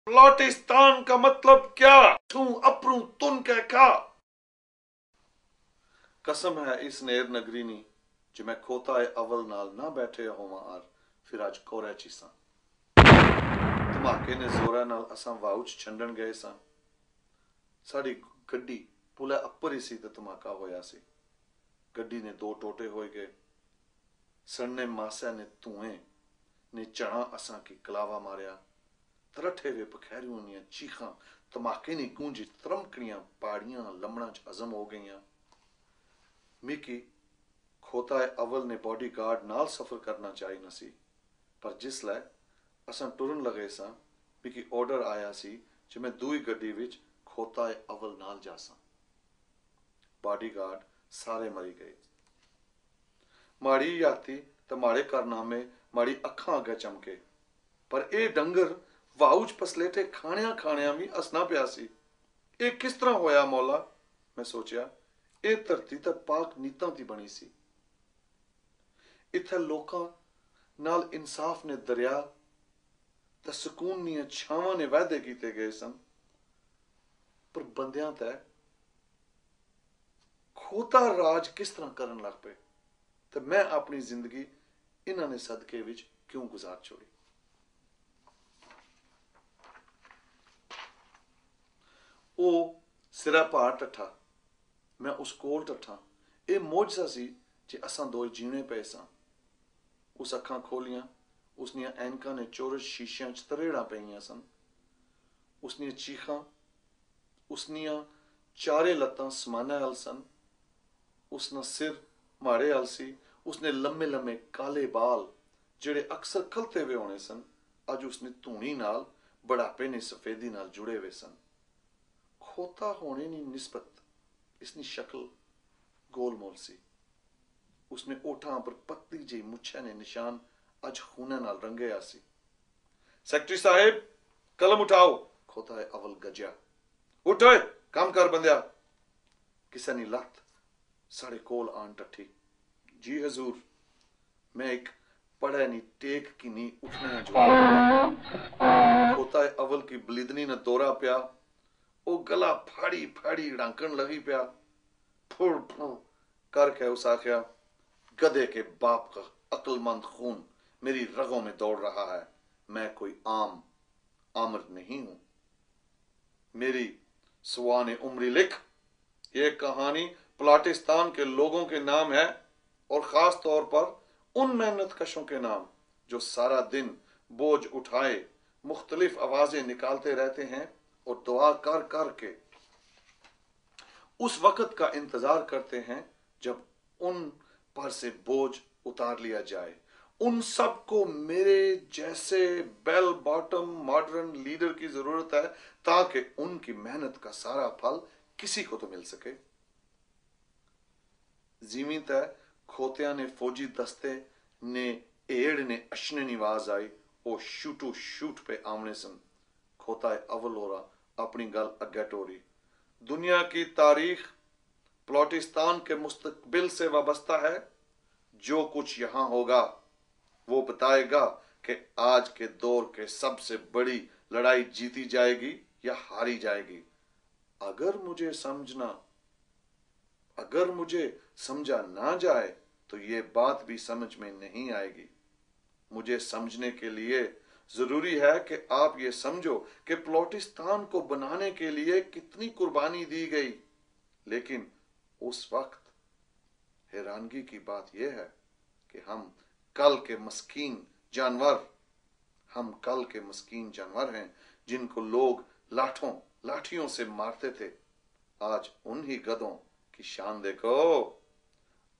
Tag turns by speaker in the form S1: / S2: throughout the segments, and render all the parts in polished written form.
S1: बलोचिस्तान का मतलब क्या? तू अपरू तुन कह का कसम है इस नेर नगरी नी जो मैं खोता है अवल नाल ना बैठे होवां आर फिर आज कोरे चीसा धमाके ने जोरा नाल असां वाउच छंडन गए सां साड़ी गड्डी पुलै अप्पर ही सी ते धमाका होया सी गड्डी ने दो टोटे होए गए सड़ने मासा ने धुएं ने चढ़ा असां की कलावा मारिया तरठे वे पखैरियों नियां चीखां धमाके नी गूंजी त्रमकणियां पहाड़ियां लमड़ा च हजम हो गईयां मिकी खोता अवल ने बॉडी गार्ड नाल सफर करना चाहिए न सी पर जिसलै असां टुरन लगे सां मिकी ऑर्डर आया सी जे मैं दूई गड्डी विच खोता अवल नाल जासां बॉडी गार्ड सारे मरी गए माड़ी याती ते माड़े कारनामे माड़ी अखां अगे चमके पर ए डंगर वाउच पसलेटे खाणिया खाणिया भी असना पिया सी ए किस तरह होया मौला मैं सोचिया ए धरती ते पाक नीतां दी बनी सी इत्थे लोकां नाल इंसाफ ने दरिया ते सुकून दियां छावां ने वादे कीते गए सन पर बंदियां ते खोता राज किस तरह करन लग पे ते मैं अपनी जिंदगी इन्हां ने सदके विच क्यों गुजार छोड़ी ओ सिरा भार टठा मैं उस कोल टठा ए मौजजा सी जे असां दोए जीने पे सां उस अखां खोलियां उसनियां ऐनकां ने चोरस शीशियां च तरेड़ा पईयां सन उसनियां चीखां उसनियां चारे लत्तां समाने अल सन उसना सिर माड़े अल सी उसने लम्मे लम्मे काले बाल जेड़े अक्सर खलते हुए होने सन अज उसने धूनी नाल बढ़ापे ने सफेदी नाल जुड़े हुए सन खोता होने नी निस्बत इसनी शक्ल गोलमोल सी उसने ओठां पर पतली जी मुच्छे ने निशान अज खूने नाल रंगे आसी सेक्रेटरी साहेब कलम उठाओ खोता है अवल गजया उठ काम कर बंदिया किसे नी लत साढ़े कोल आन टठी जी हजूर मैं एक पढ़े नी टेक की नी उठने जवाब खोता है अवल की बलिदनी ने दौरा पिया ओ गला फाड़ी फाड़ी डांकन लगी पिया फुड़ फुड़ करके उस आख्या गधे के बाप का अक्लमंद खून मेरी रगों में दौड़ रहा है मैं कोई आम आमर नहीं हूं मेरी सुवाने उम्री लिख ये कहानी बलोचिस्तान के लोगों के नाम है और खास तौर पर उन मेहनत कशों के नाम जो सारा दिन बोझ उठाए मुख्तलिफ आवाजें निकालते रहते हैं और दुआ कर कर के उस वक्त का इंतजार करते हैं जब उन पर से बोझ उतार लिया जाए उन सब को मेरे जैसे बेल बॉटम मॉडर्न लीडर की जरूरत है ताकि उनकी मेहनत का सारा फल किसी को तो मिल सके जीवित है खोतिया ने फौजी दस्ते ने एड़ ने अशने निवाज आई ओ शूटो शूट पे आमने सन खोता है अवल हो रहा अपनी गल अगे टोरी दुनिया की तारीख बलोचिस्तान के मुस्तकबिल से वाबस्ता है जो कुछ यहां होगा वो बताएगा कि आज के दौर के सबसे बड़ी लड़ाई जीती जाएगी या हारी जाएगी अगर मुझे समझा ना जाए तो ये बात भी समझ में नहीं आएगी मुझे समझने के लिए जरूरी है कि आप ये समझो कि बलोचिस्तान को बनाने के लिए कितनी कुर्बानी दी गई लेकिन उस वक्त हैरानगी की बात यह है कि हम कल के मस्कीन जानवर हैं जिनको लोग लाठियों से मारते थे आज उन्हीं गधों की शान देखो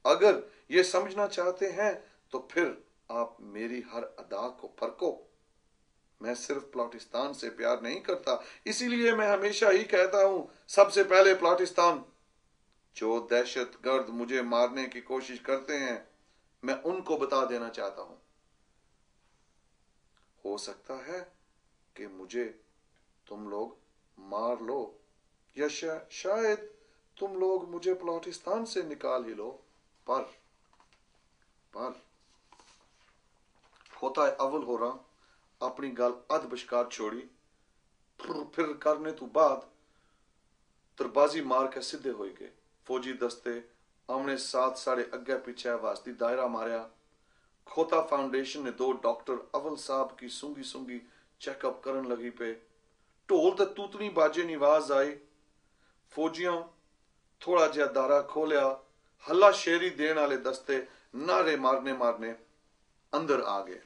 S1: अगर ये समझना चाहते हैं तो फिर आप मेरी हर अदा को परखो मैं सिर्फ बलोचिस्तान से प्यार नहीं करता इसीलिए मैं हमेशा ही कहता हूं सबसे पहले बलोचिस्तान जो दहशतगर्द मुझे मारने की कोशिश करते हैं मैं उनको बता देना चाहता हूं हो सकता है कि मुझे तुम लोग मार लो या शायद तुम लोग मुझे बलोचिस्तान से निकाल ही लो पर खोता अव्वल हो रहा अपनी गल अध बशकार छोड़ी फिर करने तो बाद तरबाजी मार के सीधे हो गए। फौजी दस्ते आमने साथ साढ़े अगे पीछे वास्ती दायरा मारिया। खोता फाउंडेशन ने 2 डॉक्टर अवल साहब की सूंगी सूंगी चेकअप करन लगी पे। ढोल ते तूतनी बाजे नी आवाज आई। फौजियां थोड़ा जिहा दारा खोलिया। हल्ला शेरी देने वाले दस्ते नारे मारने मारने अंदर आ गए।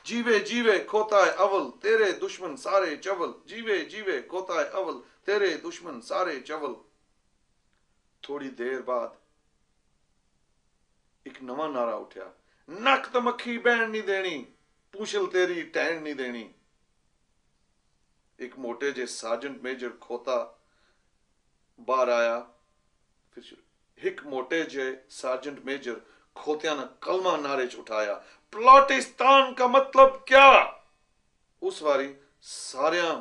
S1: जीवे जीवे खोता है अवल तेरे दुश्मन सारे चवल, जीवे जीवे खोता है अवल तेरे दुश्मन सारे चवल। थोड़ी देर बाद एक नवा नारा उठा, नक तो मक्खी बहन नहीं देनी, पूछल तेरी टहन नहीं देनी। एक मोटे जे सार्जेंट मेजर खोता बाहर आया। फिर एक मोटे जे सार्जेंट मेजर खोतिया ने कलमा नारे च उठाया, प्लाटिस्तान का मतलब क्या। उस वारी सारिया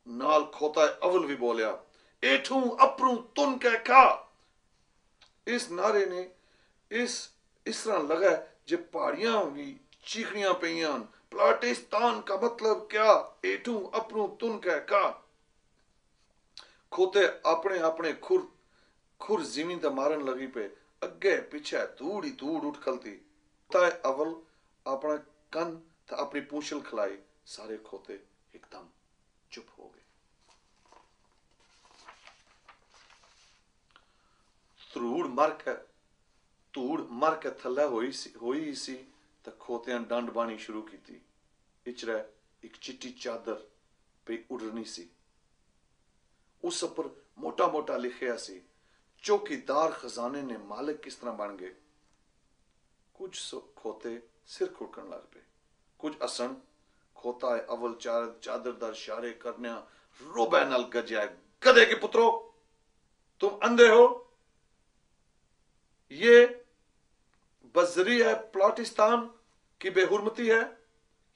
S1: नाल खोता अवल भी बोलिया, एठू अपरू तुन कह खा। इस नारे ने इस तरह लगा जे पहाड़ियां भी चीखनियां पईयां, प्लाटिस्तान का मतलब क्या, एठू अपरू तुन कह खा। खोते अपने अपने खुर जिमी ते मारन लगी पे। अगे पीछे धूड़ ही धूड़ उठ खलती। खोता अवल अपना कन ते अपनी पूंछल खिलाई। सारे खोते एकदम चुप हो गए। धूड़ मर के थल्ले होई सी ते खोतियां डंड बानी शुरू की। इचरे एक चिट्टी चादर पे उड़नी सी। उस पर मोटा मोटा लिखिया सी, चौकीदार खजाने ने मालिक किस तरह बन गए। कुछ खोते सिर खुड़कन लग पे, कुछ असन। खोता है अवल चादरदार इशारे करने रोबे नाल गजया, गधे के पुत्रो तुम अंधे हो। ये बजरी है प्लाटिस्तान की बेहुरमती है।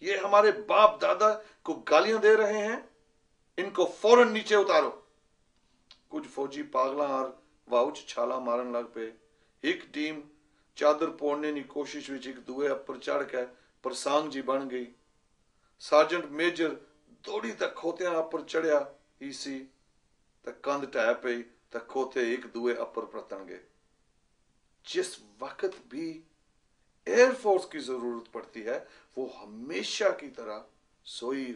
S1: ये हमारे बाप दादा को गालियां दे रहे हैं, इनको फौरन नीचे उतारो। कुछ फौजी पागला और वाउच छाला मारन लग पे। एक टीम चादर पोड़ने की कोशिश विच एक दूए अपर चढ़ के परसांग जी बन गई। सार्जेंट मेजर दौड़ी तक खोतियां अपर चढ़िया ही सी ते कंध ढह पई ते खोते एक दूए अपर परतन गए। जिस वक्त भी एयरफोर्स की जरूरत पड़ती है वो हमेशा की तरह सोई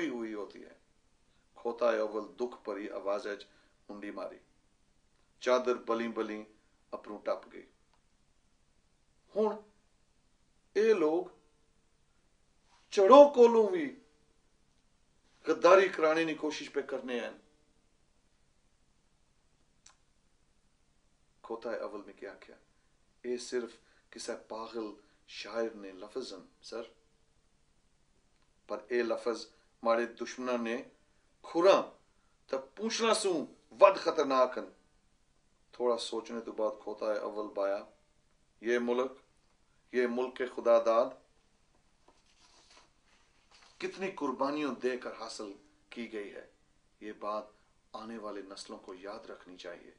S1: हुई होती है। खोता अव्वल दुख भरी आवाज मुंडी मारी। चादर बली बली अपनू टप गई। हुण ये लोग चढ़ो कोलों भी गद्दारी कराने की कोशिश पे करने हैं। खोता अव्वल ने क्या किया, ये सिर्फ किसी पागल शायर ने लफजन सर, पर ए लफज मारे दुश्मना ने खुरा तब पूछना सू वद खतरनाक हन। थोड़ा सोचने तो बाद खोता अव्वल बाया, ये मुल्क के खुदादाद कितनी कुर्बानियों देकर हासिल की गई है, ये बात आने वाले नस्लों को याद रखनी चाहिए।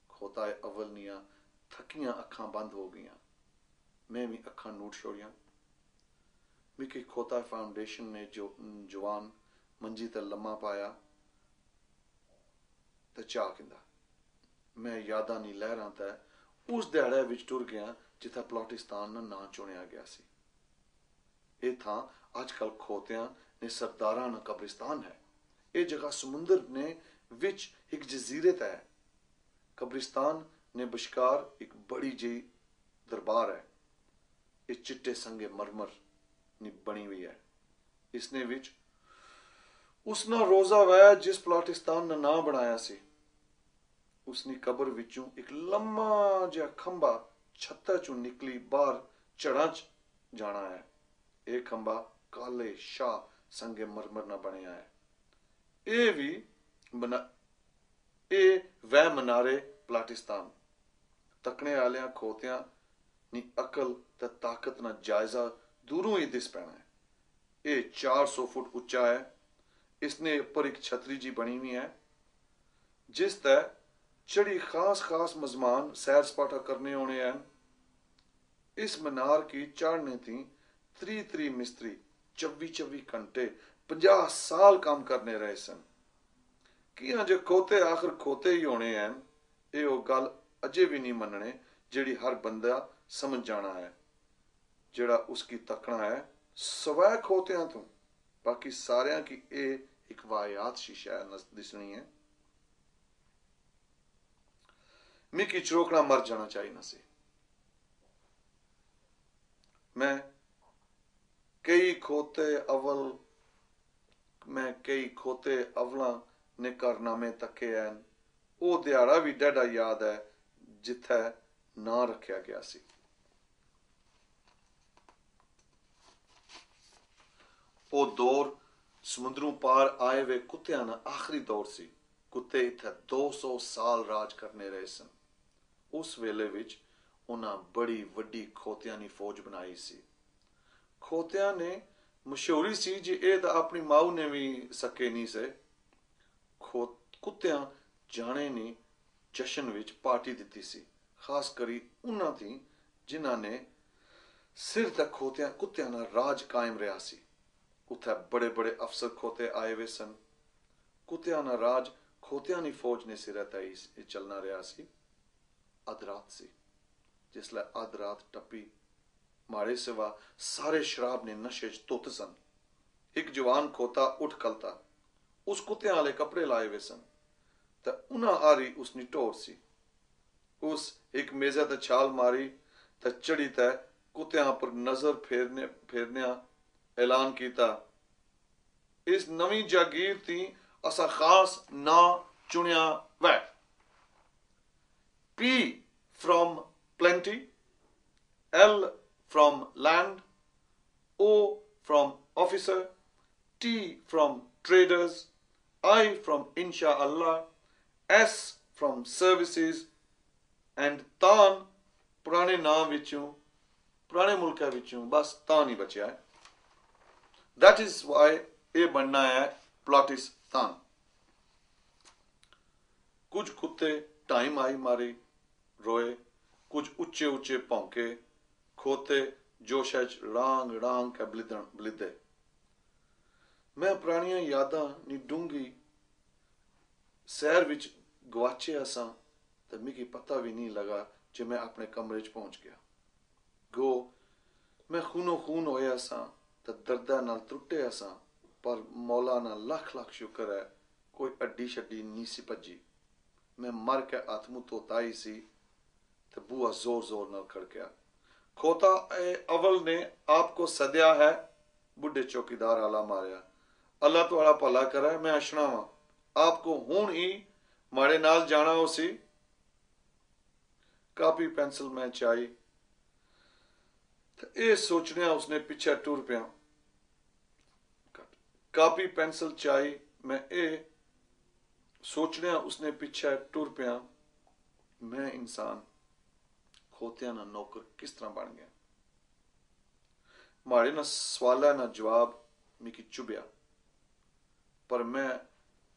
S1: खोता अव्वल निया थकियां अखां बंद हो गईयां। मैं भी अखां नूट छोड़ियां। मिकी खोता फाउंडेशन ने जो जवान मंजी ते लम्मा पाया ते चाह किंदा। मैं यादा नी लहरां ते उस दिहाड़े विच टुर गया जिथे प्लाटिस्तान ना नां चुनिया गया सी। ये थां अजकल खोतियां ने सरदारां ना कब्रिस्तान है। ये जगह समुंदर ने विच एक जजीरे ते है। कब्रिस्तान ने बशकार एक बड़ी जी दरबार है। ये चिट्टे संगे मरमर नी बनी हुई है। इसने विच उसना रोजा वह जिस प्लाटिस्तान ने ना बनाया सी। उसनी कबर विचों एक लम्मा जिहा खंबा छत्ता चों निकली बाहर चढ़ा च जाना है। ये खंबा काले शाह संगे मरमर ना बनया है। ए वह मनारे प्लाटिस्तान तकने आलियां खोतियां नी अकल ते ताकत ना जायजा दूरों ही दिस पैना है। ये 400 फुट उच्चा है। इसने ऊपर एक छतरी जी बनी हुई है जिस ते चढ़ी खास मजमान सैर सपाटा करने होने हैं। इस मीनार की चढ़ने थी 3 मिस्त्री 24 घंटे 50 ਸਾਲ ਕੰਮ ਕਰਨੇ ਰਹੇ ਸਨ। ਕੀ ਜੇ ਖੋਤੇ ਆਖਰ ਖੋਤੇ ਹੀ ਹੋਣੇ ਹਨ, ਇਹ ਉਹ ਗੱਲ ਅਜੇ ਵੀ ਨਹੀਂ ਮੰਨਣੇ ਜਿਹੜੀ ਹਰ ਬੰਦਾ ਸਮਝ ਜਾਣਾ ਹੈ, ਜਿਹੜਾ ਉਸकी ਤੱਕਣਾ ਹੈ ਸਵੈ ਖੋਤਿਆਂ ਤੋਂ। ਬਾਕੀ ਸਾਰਿਆਂ ਕੀ ਇਹ ਇੱਕ ਵਾਹਿयात ਸ਼ੀਸ਼ਾ ਦਿਸਣੀ ਹੈ। ਮਿਕੀ ਚਰੋਕਣਾ ਮਰ ਜਾਣਾ ਚਾਹੀਦਾ ਸੀ। ਮੈਂ ਕਈ ਖੋਤੇ ਅਵਲਾਂ ਨੇ ਕਾਰਨਾਮੇ ਤੱਕੇ ਹਨ। ਉਹ ਦਿਹਾੜਾ ਵੀ ਡਾਢਾ ਯਾਦ ਹੈ ਜਿੱਥੇ ਨਾਂ ਰੱਖਿਆ ਗਿਆ ਸੀ। ਉਹ ਦੌਰ ਸਮੁੰਦਰੋਂ ਪਾਰ ਆਏ ਵੇ ਕੁੱਤਿਆਂ ਦਾ ਆਖਰੀ ਦੌਰ ਸੀ। ਕੁੱਤੇ ਇੱਥੇ 200 ਸਾਲ ਰਾਜ ਕਰਨੇ ਰਹੇ ਸਨ। ਉਸ ਵੇਲੇ ਵਿੱਚ ਉਹਨਾਂ ਬੜੀ ਵੱਡੀ ਖੋਤਿਆਂ ਦੀ ਫੌਜ ਬਣਾਈ ਸੀ। ਖੋਤਿਆਂ ਨੇ ਮਸ਼ਹੂਰੀ ਸੀ ਜੀ, ਇਹ ਤਾਂ ਆਪਣੀ ਮਾਊ ਨੇ ਵੀ ਸਕੇ ਨਹੀਂ ਸੇ। ਕੁੱਤਿਆਂ ਜਾਣੇ ਨੇ ਜਸ਼ਨ ਵਿੱਚ ਪਾਰਟੀ ਦਿੱਤੀ ਸੀ, ਖਾਸ ਕਰੀ ਉਹਨਾਂ ਦੀ ਜਿਨ੍ਹਾਂ ਨੇ ਸਿਰ ਤੱਕ ਕੁੱਤਿਆਂ ਦਾ ਰਾਜ ਕਾਇਮ ਰਿਹਾ ਸੀ। ਉੱਥੇ ਬੜੇ ਬੜੇ ਅਫਸਰ ਖੋਤੇ ਆਏ ਵੇ ਸਨ। ਕੁੱਤਿਆਂ ਦਾ ਰਾਜ ਖੋਤਿਆਂ ਦੀ ਫੌਜ ਨੇ ਸਿਰੇ ਤੇ ਚੱਲਣਾ ਰਿਹਾ ਸੀ। ਅੱਧ ਰਾਤ ਸੀ ਜਿਸਲੇ ਅੱਧ ਰਾਤ ਟੱਪੀ। ਮਾੜੇ ਸਿਵਾ ਸਾਰੇ ਸ਼ਰਾਬ ਨੇ ਨਸ਼ੇ 'ਚ ਧੁੱਤ ਸਨ। ਇੱਕ ਜਵਾਨ ਖੋਤਾ ਉੱਠ ਖਲਤਾ। ਉਸ ਕੁੱਤਿਆਂ ਵਾਲੇ ਕੱਪੜੇ ਲਾਏ ਵੇ ਸਨ ਤੇ ਉਹਨਾਂ ਆਰੀ ਉਸਨੀ ਢੋਰ ਸੀ। ਉਸ ਇੱਕ ਮੇਜ਼ੇ ਤੇ ਛਾਲ ਮਾਰੀ ਤੇ ਚੜੀ ਤੇ ਕੁੱਤਿਆਂ ਪਰ ਨਜ਼ਰ ਫੇਰਨਿਆਂ ਐਲਾਨ ਕੀਤਾ, ਇਸ ਨਵੀਂ ਜਾਗੀਰ ਤੀ ਅਸਾਂ ਖਾਸ ਨਾਂ ਚੁਣਿਆ ਵੈ। P from plenty, L from land, O from officer, T from traders, I from inshallah, S from services, and ਤਾਨ ਪੁਰਾਣੇ ਨਾਂ ਵਿੱਚੋਂ, ਪੁਰਾਣੇ ਮੁਲਕਾਂ ਵਿੱਚੋਂ ਬਸ ਤਾਨ ਹੀ ਬਚਿਆ ਹੈ। That is why ਇਹ ਬਣਨਾ ਹੈ ਪਲਾਟਿਸਤਾਨ। ਕੁਝ ਕੁੱਤੇ ਢਾਈ ਮਾਈ ਮਾਰੀ ਰੋਏ, ਕੁਝ ਉੱਚੇ ਉੱਚੇ ਭੌਂਕੇ। ਖੋਤੇ ਜੋਸ਼ਾਂ 'ਚ ਰਾਂਗ ਕੇ ਬਲਿੱਦੇ। ਮੈਂ ਪੁਰਾਣੀਆਂ ਯਾਦਾਂ ਦੀ ਡੂੰਘੀ ਸੈਰ ਵਿੱਚ ਗਵਾਚਿਆ ਸਾਂ ਤੇ ਮਿਗੀ ਪਤਾ ਵੀ ਨਹੀਂ ਲੱਗਾ ਜੇ ਮੈਂ ਆਪਣੇ ਕਮਰੇ 'ਚ ਪਹੁੰਚ ਗਿਆ। ਗੋ ਮੈਂ ਖੂਨੋ ਖੂਨ ਹੋਇਆ ਸਾਂ ਤੇ ਦਰਦਾਂ ਨਾਲ ਟੁੱਟਿਆ ਸਾਂ, ਪਰ ਮੌਲਾ ਨਾਲ ਲੱਖ ਲੱਖ ਸ਼ੁਕਰ ਹੈ ਕੋਈ ਅੱਡੀ ਛੱਡੀ ਨਹੀਂ ਸੀ ਭੱਜੀ। ਮੈਂ ਮਰ ਕੇ ਹੱਥ ਮੂੰਹ ਧੋਤਾ ਹੀ ਸੀ ਤੇ ਬੂਹਾ ਜ਼ੋਰ ਜ਼ੋਰ ਨਾਲ ਖੜਕਿਆ। ਖੋਤਾ ਅਵਲ ਨੇ ਆਪ ਕੋ ਸਦਿਆ ਹੈ। ਬੁੱਢੇ ਚੌਕੀਦਾਰ ਆਲਾ ਮਾਰਿਆ। ਅੱਲਾ ਤੁਹਾਡਾ ਭਲਾ ਕਰੇ, ਮੈਂ ਅਸ਼ਣਾ ਵਾਂ। ਆਪ ਕੋ ਹੁਣ ਹੀ ਮਾੜੇ ਨਾਲ ਜਾਣਾ ਹੋ ਸੀ। ਕਾਪੀ ਪੈਨਸਲ ਮੈਂ ਚਾਹੀ ਤੇ ਇਹ ਸੋਚਣਿਆ ਉਸਨੇ ਪਿੱਛੇ ਟੁਰ ਪਿਆ। ਕਾਪੀ ਪੈਨਸਲ ਚਾਹੀ ਮੈਂ ਇਹ ਸੋਚਣਿਆ ਉਸਨੇ ਪਿੱਛੇ ਟੁਰ ਪਿਆ। ਮੈਂ ਇਨਸਾਨ ਖੋਤਿਆਂ ਦਾ ਨੌਕਰ ਕਿਸ ਤਰ੍ਹਾਂ ਬਣ ਗਿਆ। ਮਾੜੇ ਨਾ ਸਵਾਲਾਂ ਨਾ ਜਵਾਬ ਮਿਕੀ ਚੁਭਿਆ, ਪਰ ਮੈਂ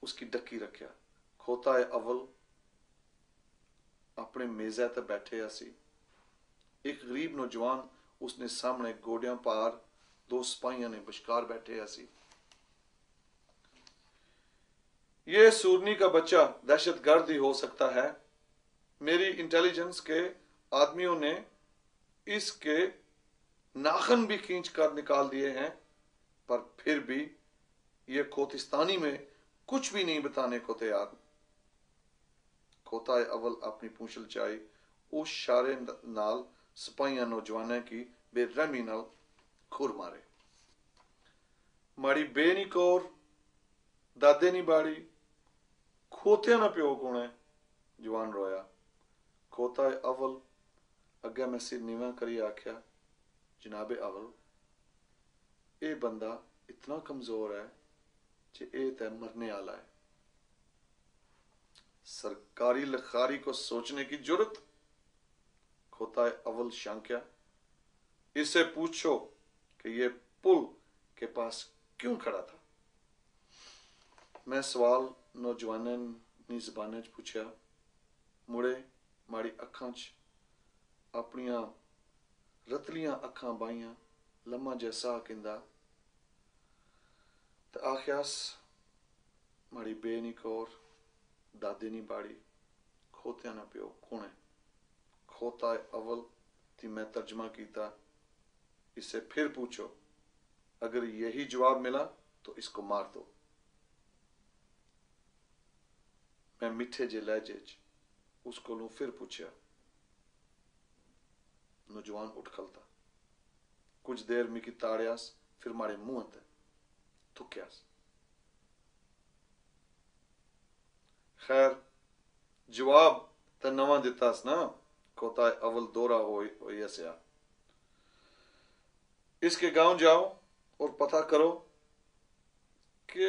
S1: ਉਸकी ਡੱਕੀ ਰੱਖਿਆ। ਖੋਤਾ ਅਵਲ ਆਪਣੇ ਮੇਜ਼ੇ ਤੇ ਬੈਠੇ ਸੀ। ਇੱਕ ਗਰੀਬ ਨੌਜਵਾਨ ਉਸਨੇ ਸਾਹਮਣੇ ਗੋਡਿਆਂ ਪਾਰ, ਦੋ ਸਿਪਾਹੀਆਂ ਨੇ ਵਿਚਕਾਰ बैठे ਸੀ। ये सूरनी का बच्चा दहशतगर्द ही हो सकता है। मेरी इंटेलिजेंस के आदमियों ने इसके नाखन भी खींच कर निकाल दिए हैं, पर फिर भी ये खोतिस्तानी में कुछ भी नहीं बताने को तैयार। खोता अवल अपनी पूंछल चाई उस शारे नाल सिपाहियां नौजवानों की बेरहमी नाल खुर मारे। माड़ी बेनी कौर दादे नी बाड़ी, खोतिया ना प्यो कौन है? जवान रोया। खोता अवल अगे मैं सिर नीवा करी आख्या, जनाबे अवल ये बंदा इतना कमजोर है जे ए तै मरने आला है। सरकारी लखारी को सोचने की जुर्रत? खोता अवल शंक्या। इससे पूछो कि ये पुल के पास क्यों खड़ा था। मैं सवाल नौजवानों नी ज़बान च पूछया। मुड़े माड़ी अखां च अपनियां रतलियां अखां बाइयां, लम्मा जैसा किंदा ते आख्यास माड़ी बे नी कौर दादे नी बाड़ी खोत्या ना प्यो कौन है। खोता अव्वल थी मैं तर्जमा कीता, इससे फिर पूछो, अगर यही जवाब मिला तो इसको मार दो। मैं मिठे जे लहजे च उस कोलों फिर पूछया। नौजवान उठ खलता, कुछ देर मिकी ताड़ियास, फिर मारे मुंह ते थुक्यास। खैर जवाब ते नवा दितास ना, खोता अव्वल दोरा हो यसया। इसके गांव जाओ और पता करो कि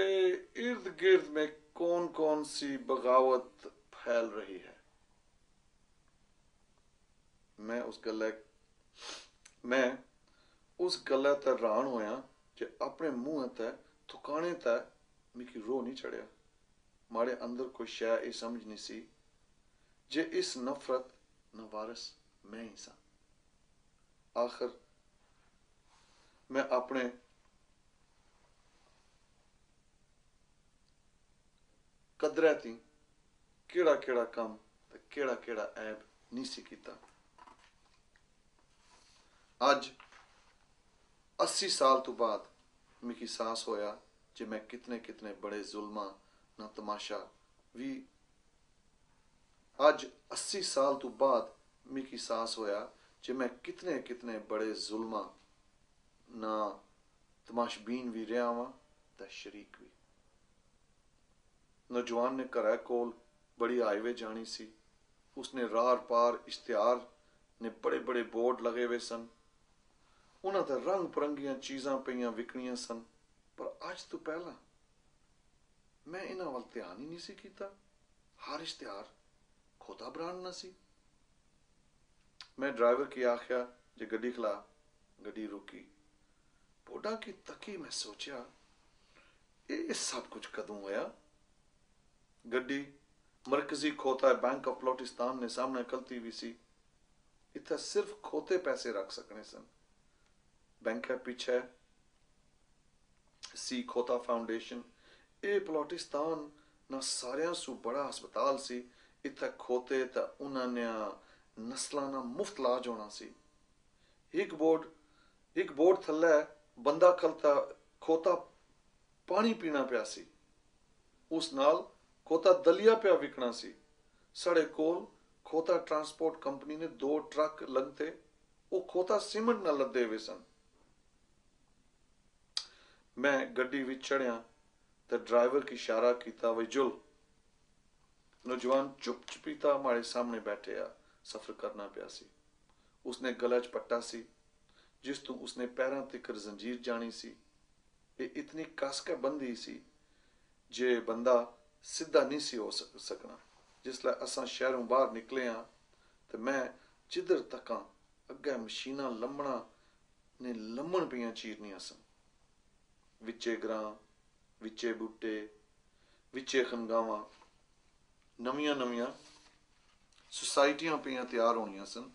S1: इर्द गिर्द में कौन कौन सी बगावत फैल रही है। मैं उस गल्ले ते हैरान होया कि अपने मुंह ते थुकाने ते मिकी रो नहीं चढ़िया। मारे अंदर कोई शय ये समझ नहीं सी जे इस नफरत न वारस मैं ही सा। आखिर मैं अपने कदरै ती केड़ा केड़ा काम ते केड़ा केड़ा ऐब नहीं सी कीता। अज 80 साल तो बाद मिकी साहस होया जे मैं कितने कितने बड़े जुल्मा ना तमाशा भी। अज 80 साल तो बाद मिकी साहस होया जे मैं कितने कितने बड़े जुल्मा ना तमाशबीन भी रहा वां ते शरीक भी। नौजवान ने घरै कोल बड़ी हाईवे जानी सी। उसने रार पार इश्तिहार ने बड़े बड़े बोर्ड लगे हुए सन। उन्हां ते रंग परंगियां चीज़ां पईयां विकणियां सन, पर अज तो पहला मैं इन्हां वल ध्यान ही नहीं सी कीता। हर इश्तिहार खोता ब्रांड ना सी। मैं ड्राइवर की आख्या जे गड्डी खला। गड्डी रुकी। पोडा की तकी मैं सोचा ये सब कुछ कदों होया। गड्डी मरकजी खोता बैंक ऑफ बलोचिस्तान ने सामने खलती भी सी। इत्थे सिर्फ खोते पैसे रख सकने सन। बैंक है पीछे सी खोता फाउंडेशन। ए बलोचिस्तान ना सारियां सू बड़ा हस्पताल सी। इत्थे खोते ते उन्हां नस्लां ना मुफ्त इलाज होना सी। एक बोर्ड थल्ले बंदा खलता खोता पानी पीना पिया सी। उस नाल खोता दलिया पिया विकना सी। साढ़े कोल खोता ट्रांसपोर्ट कंपनी ने 2 ट्रक लगते वो खोता सीमेंट न लदे हुए सन। मैं गड्डी विच चढ़िया ते ड्राइवर की इशारा कीता वही जुल। नौजवान चुप चुपीता हमारे सामने बैठे आ। सफर करना पिया सी। उसने गले च पट्टा सी जिस तू उसने पैरां तिकर जंजीर जानी सी। ये इतनी कस के बंधी सी जे बंदा सीधा नहीं सी हो सकना। जिसले असां शहरों बाहर निकले हाँ ते मैं जिधर तकां अग्गे मशीनां लम्मणा ने लम्मण पियां चीरनियां सन। विचे ग्रां, विचे बूटे, विचे खनगावां नवियां नवियां सोसाइटियां पियां तैयार होनियां सन।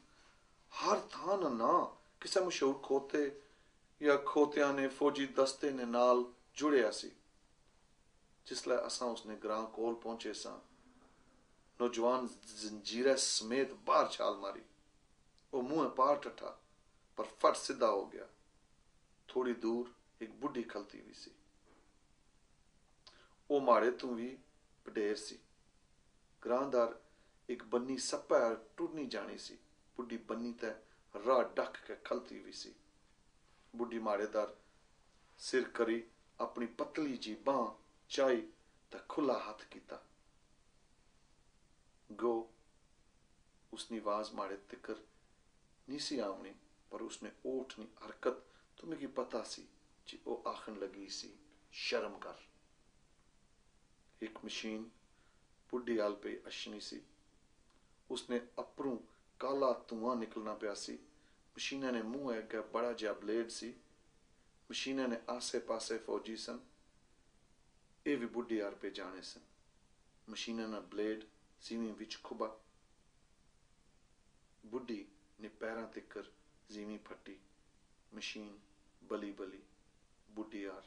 S1: हर थां ना किसी मशहूर खोते या खोतियां ने फौजी दस्ते ने नाल जुड़िया सी। जिसले असां उसने ग्रां कोल पहुंचे सां, नौजवान जंजीरे समेत बाहर छाल मारी। वो मुंह पार टठा पर फट सीधा हो गया। थोड़ी दूर एक बुढ़ी खलती हुई सी। वो माड़े तू भी वडेर सी। ग्रांदार एक बन्नी सप्पा टुरनी जानी सी। बुढ़ी बन्नी ते राह डक के खलती हुई सी। बुढ़ी माड़ेदार सिर करी अपनी पतली जी बांह चाई ते खुला हाथ कीता। गो उसनी आवाज माड़े तिकर नहीं सी आवनी, पर उसने ओठ नी हरकत तो मिगी पता सी जी ओ आखन लगी सी शर्म कर। एक मशीन बुढ़ी आल पे अशनी सी। उसने अपरू काला धुआं निकलना पिया सी। मशीना ने मुंह अगे बड़ा जिहा ब्लेड सी। मशीना ने आसे पासे फौजी सन। ये भी बुढ़ी आर पे जाने सन। मशीना ना ब्लेड जीवी विच खुबा। बुढ़ी ने पैरां तिकर जीवी फटी। मशीन बली बली बुढ़ी आर